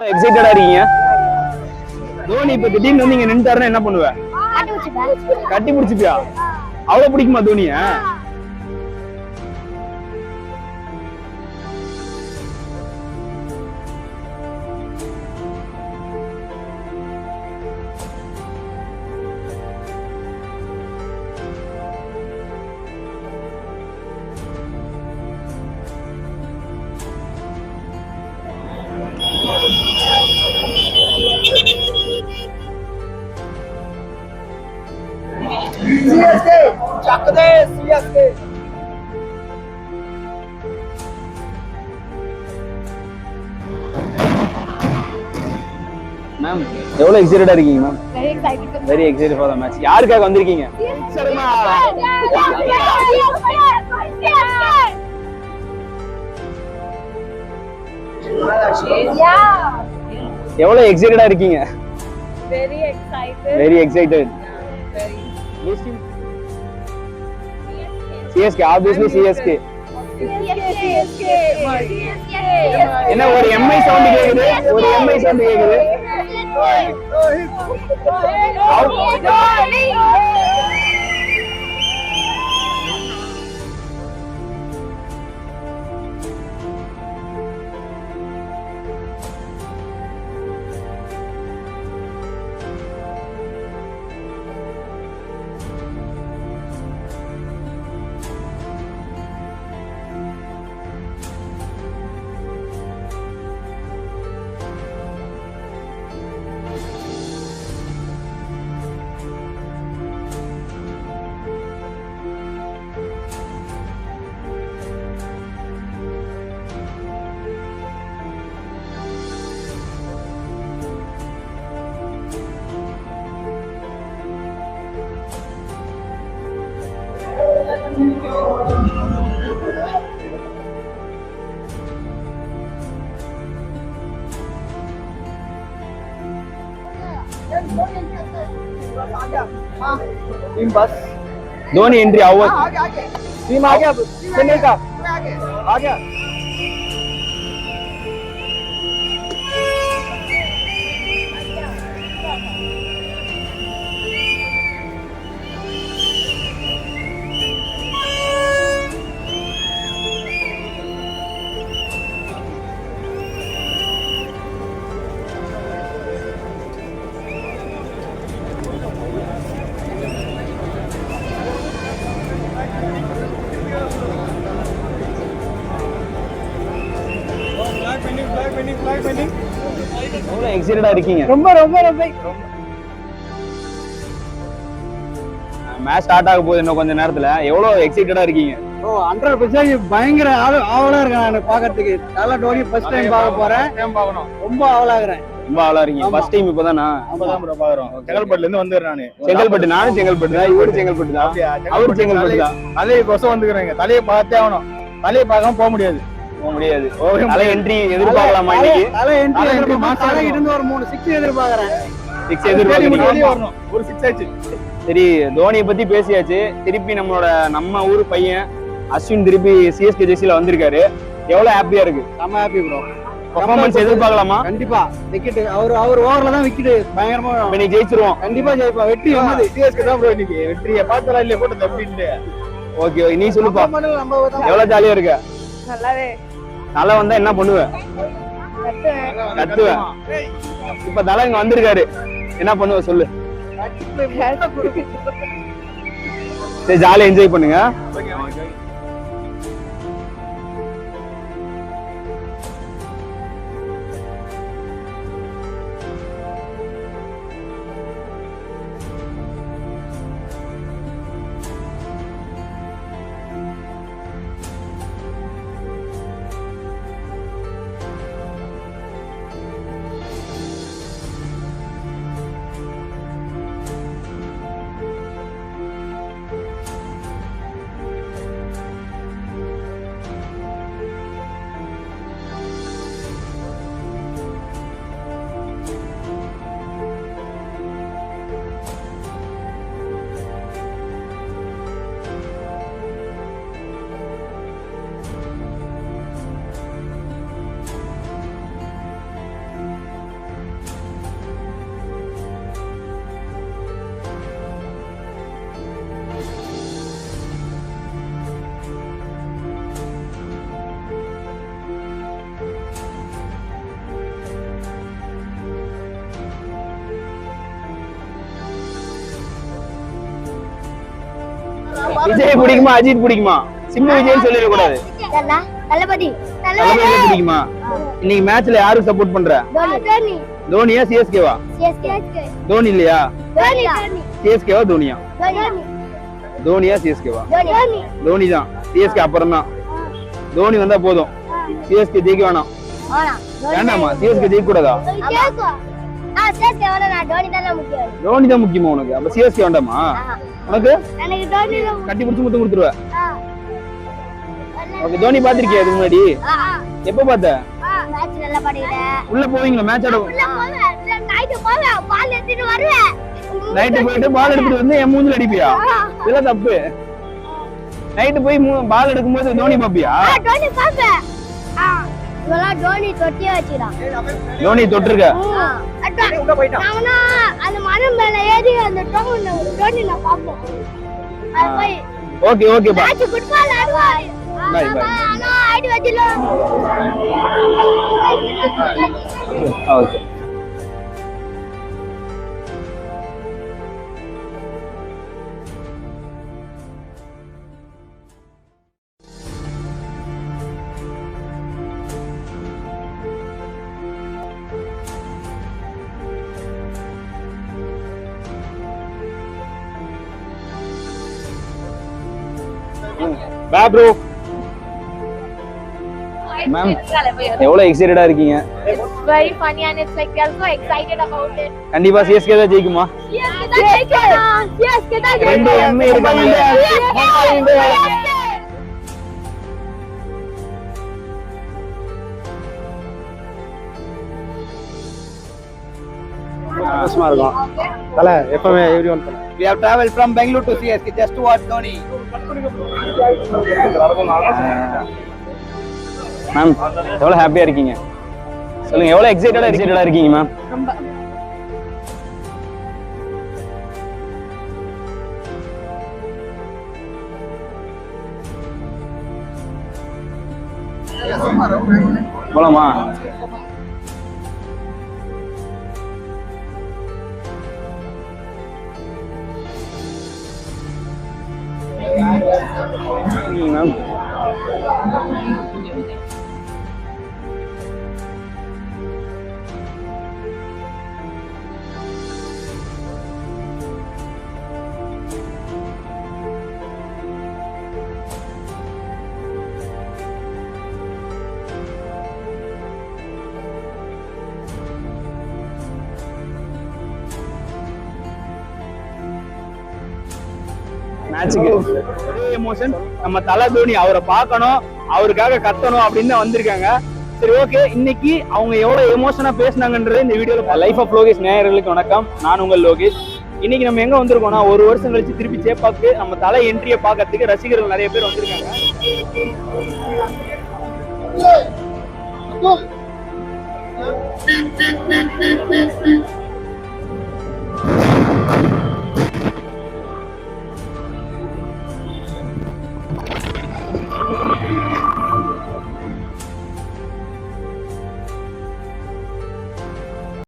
எக்ஸைட்டடா இருக்கீங்க? தோனி இப்ப திடீர்னு வந்து இங்க நின்னுட்டாருன்னா என்ன பண்ணுவ? கட்டி பிடிச்சிப்பியா? அவ்வளவு பிடிக்குமா தோனிய? CSK ਚੱਕ ਦੇ CSK மேம் எவ்வளவு எக்ஸைட்டடா இருக்கீங்க ma'am? Very excited for the match. யாருக்காக வந்திருக்கீங்க? சர்மா. எவ்வளவு எக்ஸைட்டடா இருக்கீங்க? Very excited. Very excited. Very. Which team? CSK, obviously CSK. என்ன ஒரு எம்ஐ சவுண்ட் கேக்குது? ஒரு எம்ஐ சவுண்ட் கேக்குது. टीम बस धोनी एंट्री आवर. टीम आ गया चेन्नई का आ गया எவ்வளவு எக்ஸைட்டடா இருக்கீங்க? ரொம்ப ரொம்ப ரொம்ப மேட்ச் ஸ்டார்ட் ஆக போகுது இன்னும் கொஞ்ச நேரத்துல. எவ்வளவு எக்ஸைட்டடா இருக்கீங்க? ஓ 100% பயங்கர ஆவலா இருக்கேன் நான் பாக்கிறதுக்கு. நல்லா டோனி ஃபர்ஸ்ட் டைம் பார்க்க போறேன். ரொம்ப ஆவலாகிறேன். ரொம்ப ஆளா இருக்கீங்க. ஃபர்ஸ்ட் டைம் இப்பதானா? அப்பதான் ப்ரோ பாக்குறோம். செங்கல்பட்டுல இருந்து வந்துறேன் நானு. செங்கல்பட்டு. நானும் செங்கல்பட்டு தான். இவரு செங்கல்பட்டு தான். அவரு செங்கல்பட்டு தான். தலையை கொசம் வந்துக்கிறேங்க. தலையை பார்த்தே ஆகணும். தலையை பார்க்காம போக முடியாது. போக முடியாது. தலை என்ட்ரி எதிர்பார்க்கலாமா இன்னைக்கு? தலை என்ட்ரி மாசால இருந்து ஒரு 3 6 எதிர்பார்க்கறேன். 6 எதிர்பார்க்கறீங்க. வெளியே வரணும். ஒரு 6 ஆச்சு. சரி, தோனியை பத்தி பேசியாச்சு. திருப்பி நம்ம ஊர் பையன் அஸ்வின் திருப்பி சிஎஸ்கே ஜெர்சில வந்திருக்காரு. எவ்வளவு ஹாப்பியா இருக்கு? செம ஹாப்பி ப்ரோ. பெர்ஃபார்மன்ஸ் எதிர்பார்க்கலாமா? கண்டிப்பா. விக்கெட் அவர் ஓவர்ல தான் விக்கெட் பயங்கரமா. இன்னைக்கு ஜெயிச்சிருவோம். கண்டிப்பா ஜெயிப்போம். வெற்றி வந்து சிஎஸ்கே தான் ப்ரோ இன்னைக்கு. வெற்றியை பார்த்தா இல்ல போட்டு தப்பிட்டு. ஓகே, நீ சொல்லுப்பா. எவ்வளவு ஜாலியா இருக்க? நல்லாவே. தலை வந்தா என்ன பண்ணுவ? கத்துவேன். இப்ப தலை இங்க வந்திருக்காரு. என்ன பண்ணுவ சொல்லு. சரி, ஜாலியா என்ஜாய் பண்ணுங்க. விஜய் பிடிக்குமா அஜித் பிடிக்குமா? சிம்பு விஜய்னு சொல்லிட கூடாது. தளபதி தளபதி பிடிக்குமா? இன்னைக்கு மேட்ச்ல யாருக்கு சப்போர்ட் பண்ற? தோனியா சிஎஸ்கேவா? தோனி இல்லையா? சிஎஸ்கேவா தோனியா? தோனியா சிஎஸ்கேவா? தோனி தான். சிஎஸ்கே அப்புறம் தான். தோனி வந்தா போதும். சிஎஸ்கே ஜெயிக்க வேணாம். வேண்டாமா? சிஎஸ்கே ஜெயிக்க கூடாதா? தோனி தான் முக்கியமா உனக்கு? அப்ப சிஎஸ்கே வேண்டாமா உனக்கு? கட்டி பிடிச்சு முத்தம் கொடுத்துருவ. ஓகே, தோனி பாத்திருக்கியா இதுக்கு முன்னாடி? எப்ப பார்த்த? உள்ள போவீங்களா மேட்ச் ஆட? நைட்டு போயிட்டு பால் எடுத்துட்டு வந்து என் மூஞ்சில அடிப்பியா? இதெல்லாம் தப்பு. நைட்டு போய் பால் எடுக்கும்போது தோனி பாப்பியா? தோனி தொட்டிருக்க? ஓகே ஓகே பா. Bye bye. Okay. Bye bro. Ma'am எவ்வளவு எக்ஸைட்டடா இருக்கீங்க? It's very funny and it's like we are so excited about it. கண்டிப்பா சிஎஸ்கே தான் ஜெயிக்குமா? CSK தான் ரெண்டு எம்ஏ இருக்காங்க. சந்தோஷமா இருக்கும். தல எப்பவுமே எவ்ரிவன் தல. We have traveled from Bangalore to CSK just to watch Dhoni. Ma'am எவ்வளவு ஹாப்பியா இருக்கீங்க? சொல்லுங்க, எவ்வளவு எக்ஸைட்டடா இருக்கீங்க மேம்? போலாமா? மேம் மேட்சுக்கு ஒரே எமோஷன். நம்ம தல தோனி அவரை பார்க்கணும், அவருக்காக கத்தணும் அப்படின்னு தான் வந்திருக்காங்க. சரி ஓகே, இன்னைக்கு அவங்க எவ்வளவு எமோஷனா பேசினாங்கன்றது இந்த வீடியோல. லைஃப் ஆஃப் லோகேஷ் நேயர்களுக்கு வணக்கம், நான் உங்கள் லோகேஷ். இன்னைக்கு நம்ம எங்க வந்திருக்கோம்னா, ஒரு வருஷம் கழிச்சு திருப்பி சேப்பாக்கு நம்ம தலை என்ட்ரியை பார்க்கறதுக்கு ரசிகர்கள் நிறைய பேர் வந்திருக்காங்க.